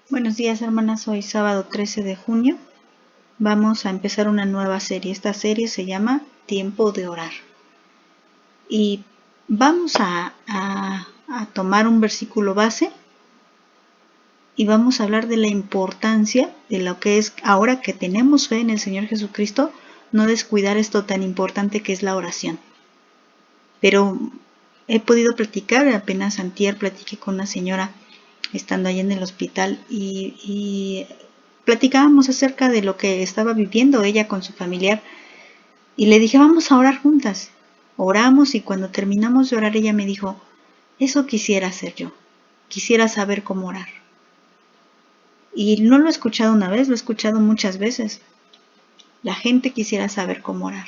Buenos días, hermanas. Hoy sábado 13 de junio vamos a empezar una nueva serie. Esta serie se llama Tiempo de Orar. Y vamos a tomar un versículo base y vamos a hablar de la importancia de lo que es, ahora que tenemos fe en el Señor Jesucristo, no descuidar esto tan importante que es la oración. Pero he podido platicar, apenas antier platiqué con una señora estando allí en el hospital y platicábamos acerca de lo que estaba viviendo ella con su familiar y le dije, vamos a orar juntas. Oramos y cuando terminamos de orar ella me dijo, eso quisiera hacer yo, quisiera saber cómo orar. Y no lo he escuchado una vez, lo he escuchado muchas veces. La gente quisiera saber cómo orar.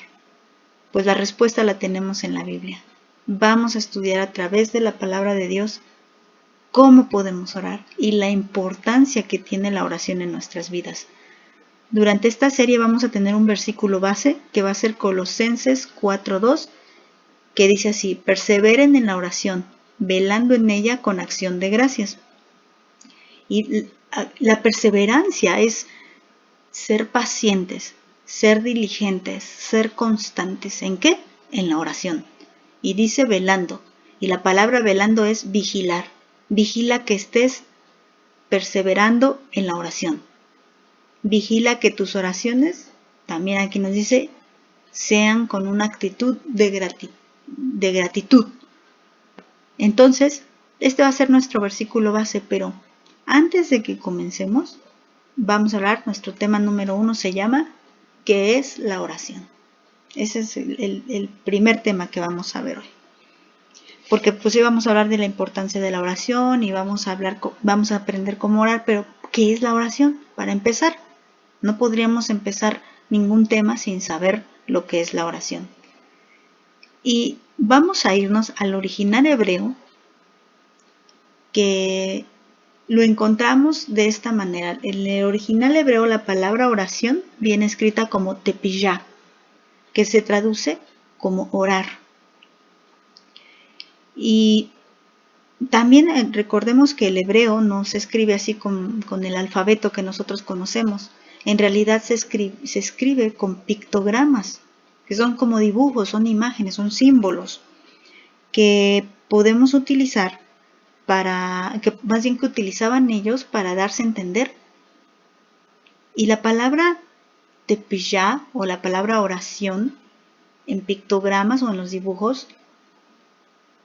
Pues la respuesta la tenemos en la Biblia. Vamos a estudiar a través de la palabra de Dios cómo podemos orar y la importancia que tiene la oración en nuestras vidas. Durante esta serie vamos a tener un versículo base que va a ser Colosenses 4:2, que dice así: perseveren en la oración, velando en ella con acción de gracias. Y la perseverancia es ser pacientes, ser diligentes, ser constantes. ¿En qué? En la oración. Y dice velando. Y la palabra velando es vigilar. Vigila que estés perseverando en la oración. Vigila que tus oraciones, también aquí nos dice, sean con una actitud de gratitud. Entonces, este va a ser nuestro versículo base, pero antes de que comencemos, vamos a hablar, nuestro tema número 1 se llama ¿qué es la oración? Ese es el primer tema que vamos a ver hoy. Porque pues sí vamos a hablar de la importancia de la oración y vamos a aprender cómo orar, pero ¿qué es la oración? Para empezar, no podríamos empezar ningún tema sin saber lo que es la oración. Y vamos a irnos al original hebreo, que lo encontramos de esta manera. En el original hebreo la palabra oración viene escrita como tepillá, que se traduce como orar. Y también recordemos que el hebreo no se escribe así con el alfabeto que nosotros conocemos. En realidad se escribe con pictogramas, que son como dibujos, son imágenes, son símbolos que podemos utilizar que utilizaban ellos para darse a entender. Y la palabra tepillá o la palabra oración en pictogramas o en los dibujos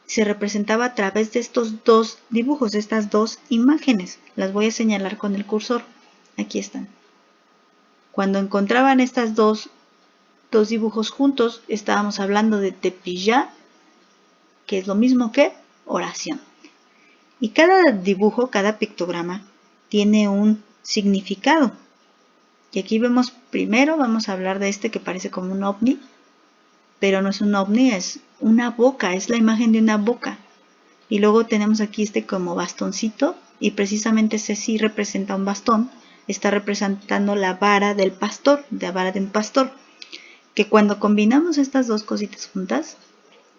se representaba a través de estos dos dibujos, estas dos imágenes. Las voy a señalar con el cursor. Aquí están. Cuando encontraban estas dos dibujos juntos, estábamos hablando de tepillá, que es lo mismo que oración. Y cada dibujo, cada pictograma, tiene un significado. Y aquí vemos, primero vamos a hablar de este que parece como un ovni, pero no es un ovni, es una boca, es la imagen de una boca. Y luego tenemos aquí este como bastoncito, y precisamente ese sí representa un bastón, está representando la vara del pastor, la vara de un pastor, que cuando combinamos estas dos cositas juntas,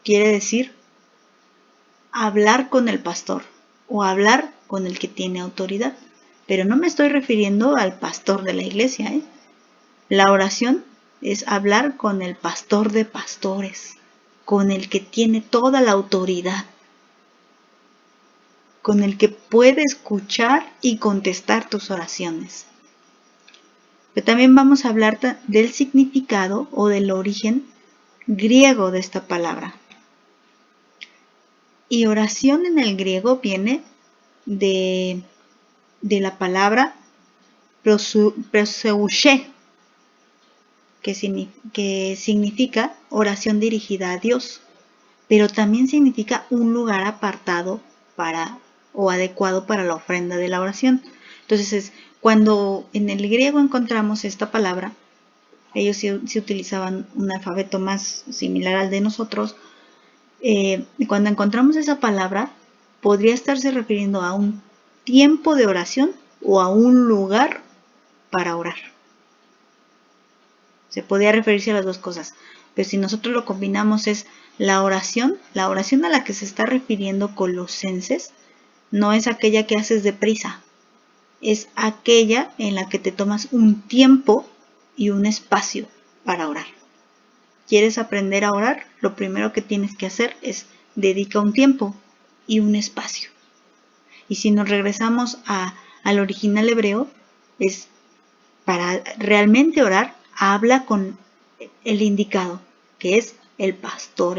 quiere decir hablar con el pastor, o hablar con el que tiene autoridad. Pero no me estoy refiriendo al pastor de la iglesia, ¿eh? La oración es hablar con el pastor de pastores, con el que tiene toda la autoridad, con el que puede escuchar y contestar tus oraciones. Pero también vamos a hablar del significado o del origen griego de esta palabra. Y oración en el griego viene de la palabra proseuché, que significa oración dirigida a Dios, pero también significa un lugar apartado o adecuado para la ofrenda de la oración. Entonces, cuando en el griego encontramos esta palabra, ellos sí utilizaban un alfabeto más similar al de nosotros. Cuando encontramos esa palabra, podría estarse refiriendo a un tiempo de oración o a un lugar para orar. Se podría referirse a las dos cosas, pero si nosotros lo combinamos es la oración a la que se está refiriendo Colosenses, no es aquella que haces deprisa, es aquella en la que te tomas un tiempo y un espacio para orar. ¿Quieres aprender a orar? Lo primero que tienes que hacer es dedica un tiempo y un espacio. Y si nos regresamos al original hebreo, es para realmente orar, habla con el indicado, que es el pastor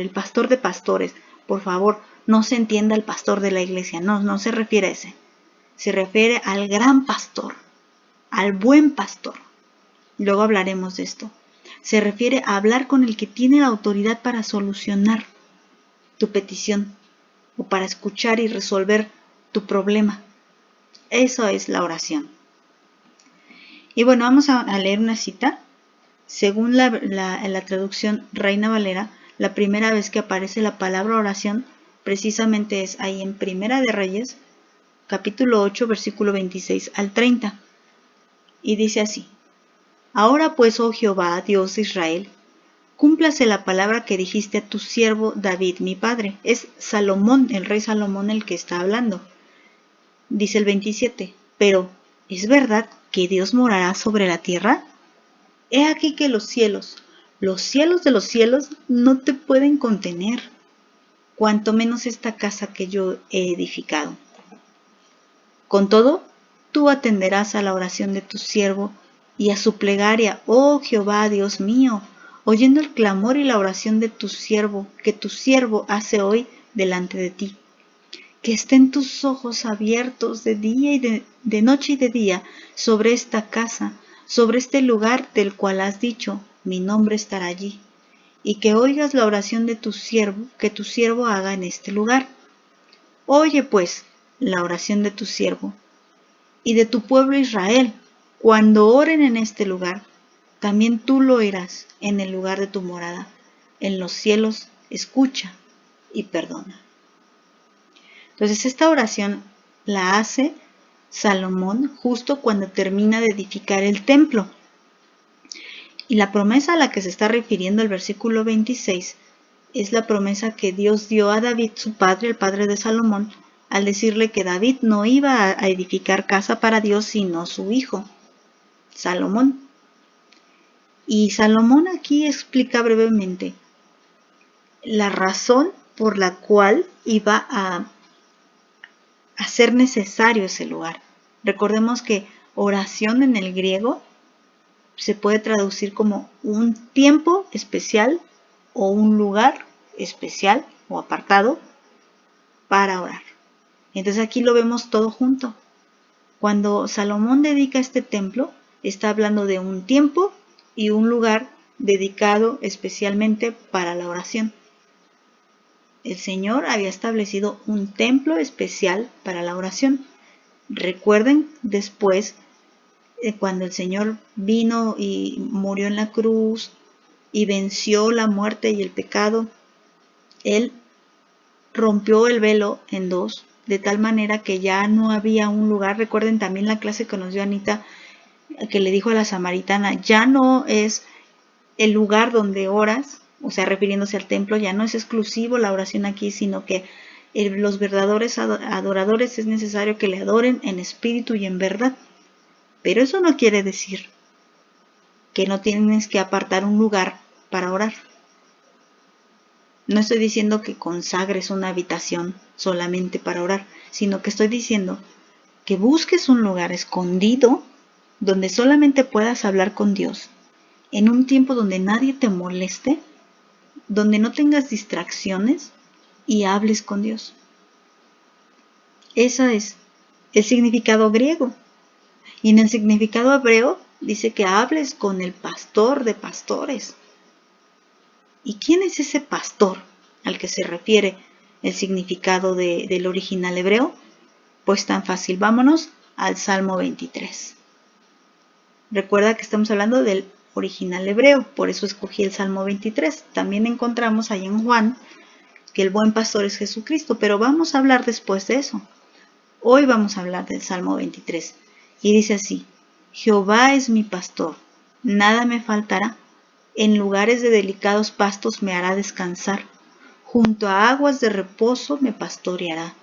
de pastores. Por favor, no se entienda el pastor de la iglesia, no se refiere a ese. Se refiere al gran pastor, al buen pastor. Luego hablaremos de esto. Se refiere a hablar con el que tiene la autoridad para solucionar tu petición o para escuchar y resolver tu problema. Eso es la oración. Y bueno, vamos a leer una cita. Según la traducción Reina Valera, la primera vez que aparece la palabra oración precisamente es ahí en Primera de Reyes, capítulo 8, versículo 26 al 30. Y dice así: Ahora pues, oh Jehová, Dios de Israel, cúmplase la palabra que dijiste a tu siervo David, mi padre. Es Salomón, el rey Salomón, el que está hablando. Dice el 27, pero ¿es verdad que Dios morará sobre la tierra? He aquí que los cielos de los cielos no te pueden contener, cuanto menos esta casa que yo he edificado. Con todo, tú atenderás a la oración de tu siervo y a su plegaria, oh Jehová, Dios mío, oyendo el clamor y la oración de tu siervo, que tu siervo hace hoy delante de ti. Que estén tus ojos abiertos de día y de noche y de día sobre esta casa, sobre este lugar del cual has dicho, mi nombre estará allí, y que oigas la oración de tu siervo, que tu siervo haga en este lugar. Oye pues la oración de tu siervo y de tu pueblo Israel, cuando oren en este lugar, también tú lo oirás en el lugar de tu morada, en los cielos, escucha y perdona. Entonces esta oración la hace Salomón justo cuando termina de edificar el templo. Y la promesa a la que se está refiriendo el versículo 26 es la promesa que Dios dio a David, su padre, el padre de Salomón, al decirle que David no iba a edificar casa para Dios, sino su hijo, Salomón. Y Salomón aquí explica brevemente la razón por la cual iba a ser necesario ese lugar. Recordemos que oración en el griego se puede traducir como un tiempo especial o un lugar especial o apartado para orar. Entonces aquí lo vemos todo junto. Cuando Salomón dedica este templo, está hablando de un tiempo y un lugar dedicado especialmente para la oración. El Señor había establecido un templo especial para la oración. Recuerden después, cuando el Señor vino y murió en la cruz y venció la muerte y el pecado, Él rompió el velo en dos, de tal manera que ya no había un lugar. Recuerden también la clase que nos dio Anita, que le dijo a la samaritana, ya no es el lugar donde oras, o sea, refiriéndose al templo, ya no es exclusivo la oración aquí, sino que los verdaderos adoradores es necesario que le adoren en espíritu y en verdad. Pero eso no quiere decir que no tienes que apartar un lugar para orar. No estoy diciendo que consagres una habitación solamente para orar, sino que estoy diciendo que busques un lugar escondido donde solamente puedas hablar con Dios, en un tiempo donde nadie te moleste, donde no tengas distracciones y hables con Dios. Ese es el significado griego. Y en el significado hebreo dice que hables con el pastor de pastores. ¿Y quién es ese pastor al que se refiere el significado del original hebreo? Pues tan fácil, vámonos al Salmo 23. Recuerda que estamos hablando del original hebreo, por eso escogí el Salmo 23. También encontramos ahí en Juan que el buen pastor es Jesucristo, pero vamos a hablar después de eso. Hoy vamos a hablar del Salmo 23. Y dice así: Jehová es mi pastor, nada me faltará. En lugares de delicados pastos me hará descansar. Junto a aguas de reposo me pastoreará.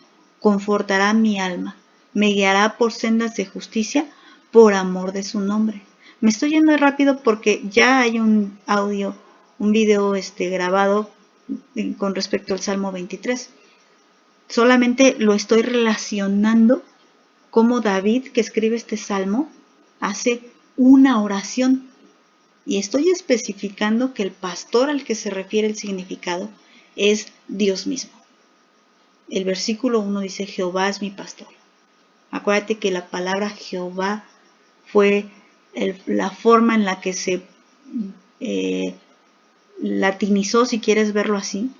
Confortará mi alma. me guiará por sendas de justicia por amor de su nombre. Me estoy yendo rápido porque ya hay un audio, un video grabado con respecto al Salmo 23. Solamente lo estoy relacionando como David, que escribe este salmo, hace una oración. Y estoy especificando que el pastor al que se refiere el significado es Dios mismo. El versículo 1 dice, Jehová es mi pastor. Acuérdate que la palabra Jehová fue la forma en la que se latinizó, si quieres verlo así,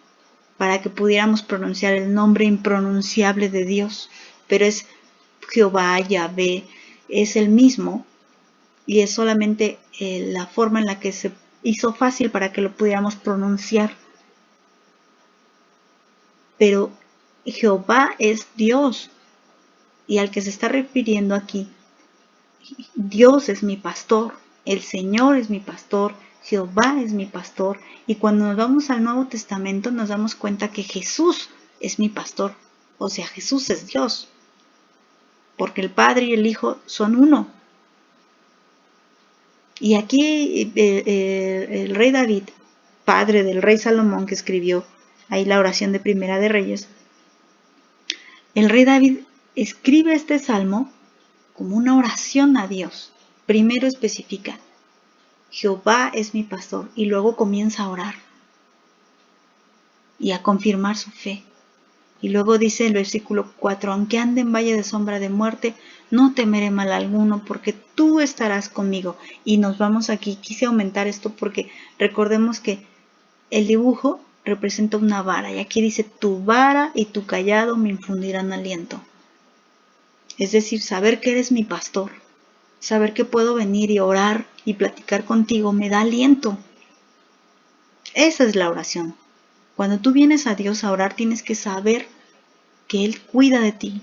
para que pudiéramos pronunciar el nombre impronunciable de Dios. Pero es Jehová, Yahvé, es el mismo, y es solamente la forma en la que se hizo fácil para que lo pudiéramos pronunciar. Pero Jehová es Dios, y al que se está refiriendo aquí, Dios es mi pastor, el Señor es mi pastor, Jehová es mi pastor. Y cuando nos vamos al Nuevo Testamento nos damos cuenta que Jesús es mi pastor, o sea, Jesús es Dios, porque el Padre y el Hijo son uno. Y aquí el rey David, padre del rey Salomón, que escribió ahí la oración de Primera de Reyes, el rey David escribe este salmo como una oración a Dios. Primero especifica, Jehová es mi pastor, y luego comienza a orar y a confirmar su fe. Y luego dice el versículo 4, aunque ande en valle de sombra de muerte, no temeré mal alguno, porque tú estarás conmigo. Y nos vamos aquí, quise aumentar esto porque recordemos que el dibujo representa una vara, y aquí dice, tu vara y tu cayado me infundirán aliento. Es decir, saber que eres mi pastor, saber que puedo venir y orar y platicar contigo, me da aliento. Esa es la oración. Cuando tú vienes a Dios a orar, tienes que saber que Él cuida de ti.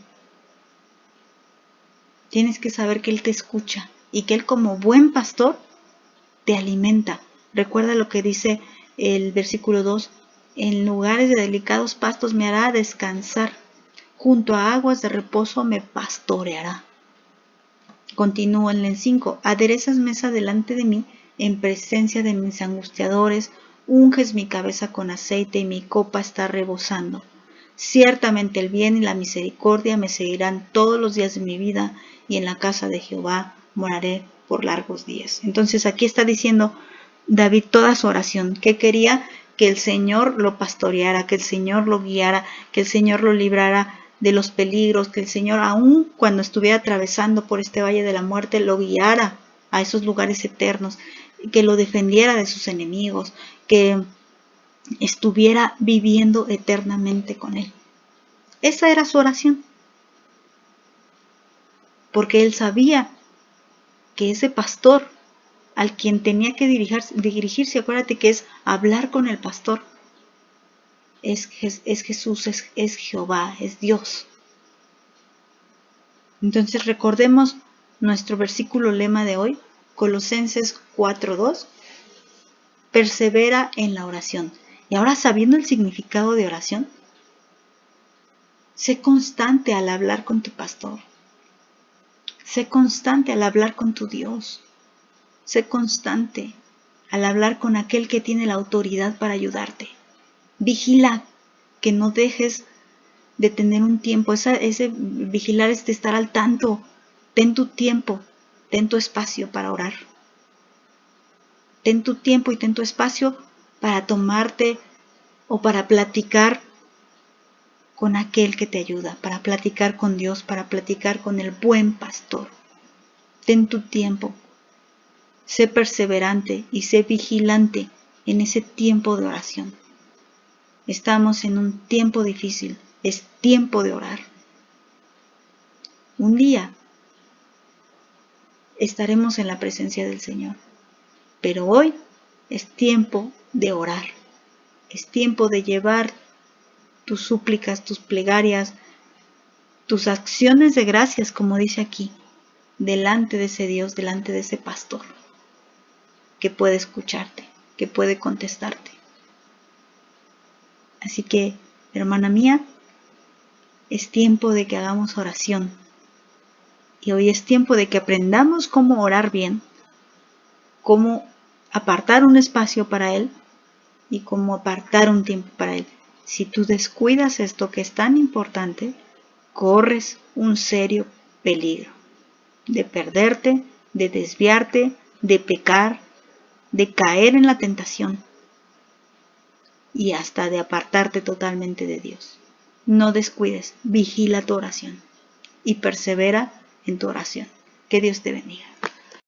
Tienes que saber que Él te escucha y que Él, como buen pastor, te alimenta. Recuerda lo que dice el versículo 2, en lugares de delicados pastos me hará descansar, junto a aguas de reposo me pastoreará. Continúa en el 5, aderezas mesa delante de mí, en presencia de mis angustiadores, unges mi cabeza con aceite y mi copa está rebosando. Ciertamente el bien y la misericordia me seguirán todos los días de mi vida, y en la casa de Jehová moraré por largos días. Entonces aquí está diciendo David toda su oración, que quería que el Señor lo pastoreara, que el Señor lo guiara, que el Señor lo librara de los peligros, que el Señor, aun cuando estuviera atravesando por este valle de la muerte, lo guiara a esos lugares eternos, que lo defendiera de sus enemigos, que estuviera viviendo eternamente con Él. Esa era su oración, porque él sabía que ese pastor al quien tenía que dirigirse, acuérdate que es hablar con el pastor, es Jesús, es Jehová, es Dios. Entonces recordemos nuestro versículo lema de hoy, Colosenses 4:2, persevera en la oración. Y ahora, sabiendo el significado de oración, sé constante al hablar con tu pastor. Sé constante al hablar con tu Dios. Sé constante al hablar con aquel que tiene la autoridad para ayudarte. Vigila que no dejes de tener un tiempo. Ese vigilar es de estar al tanto. Ten tu tiempo, ten tu espacio para orar. Ten tu tiempo y ten tu espacio para tomarte o para platicar con aquel que te ayuda, para platicar con Dios, para platicar con el buen pastor. Ten tu tiempo. Sé perseverante y sé vigilante en ese tiempo de oración. Estamos en un tiempo difícil, es tiempo de orar. Un día estaremos en la presencia del Señor, pero hoy es tiempo de orar. Es tiempo de llevar tus súplicas, tus plegarias, tus acciones de gracias, como dice aquí, delante de ese Dios, delante de ese pastor, que puede escucharte, que puede contestarte. Así que, hermana mía, es tiempo de que hagamos oración, Y hoy es tiempo de que aprendamos cómo orar bien, cómo apartar un espacio para Él y cómo apartar un tiempo para Él. Si tú descuidas esto que es tan importante, corres un serio peligro de perderte, de desviarte, de pecar, de caer en la tentación y hasta de apartarte totalmente de Dios. No descuides, vigila tu oración y persevera en tu oración. Que Dios te bendiga.